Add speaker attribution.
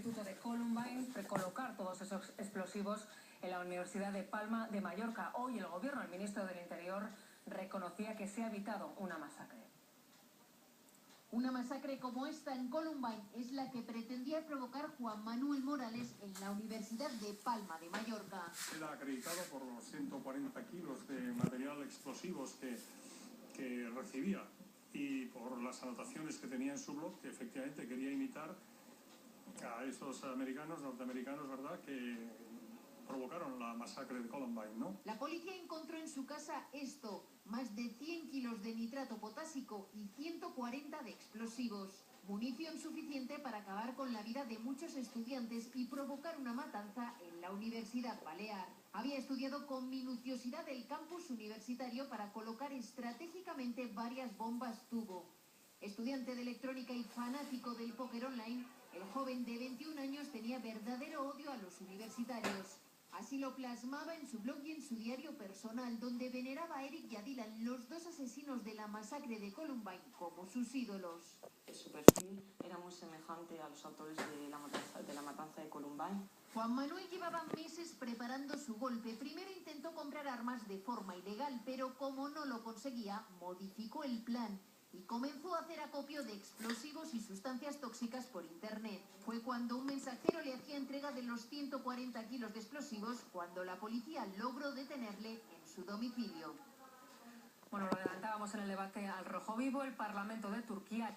Speaker 1: instituto de Columbine recolocar todos esos explosivos en la Universidad de Palma de Mallorca. Hoy el gobierno, el ministro del Interior, reconocía que se ha evitado una masacre.
Speaker 2: Una masacre como esta en Columbine es la que pretendía provocar Juan Manuel Morales en la Universidad de Palma de Mallorca.
Speaker 3: Era acreditado por los 140 kilos de material explosivos que recibía y por las anotaciones que tenía en su blog, que efectivamente quería imitar a esos norteamericanos, ¿verdad?, que provocaron la masacre de Columbine, ¿no?
Speaker 2: La policía encontró en su casa esto, más de 100 kilos de nitrato potásico y 140 de explosivos. Munición suficiente para acabar con la vida de muchos estudiantes y provocar una matanza en la Universidad Balear. Había estudiado con minuciosidad el campus universitario para colocar estratégicamente varias bombas tubo. Estudiante de electrónica y fanático del póker online, el joven de 21 años tenía verdadero odio a los universitarios. Así lo plasmaba en su blog y en su diario personal, donde veneraba a Eric y a Dylan, los dos asesinos de la masacre de Columbine, como sus ídolos.
Speaker 4: Su perfil era muy semejante a los autores de la matanza de Columbine.
Speaker 2: Juan Manuel llevaba meses preparando su golpe. Primero intentó comprar armas de forma ilegal, pero como no lo conseguía, modificó el plan y comenzó a hacer acopio de explosivos y sustancias tóxicas por internet. Fue cuando un mensajero le hacía entrega de los 140 kilos de explosivos cuando la policía logró detenerle en su domicilio.
Speaker 1: Bueno, lo adelantábamos en el debate al rojo vivo. El Parlamento de Turquía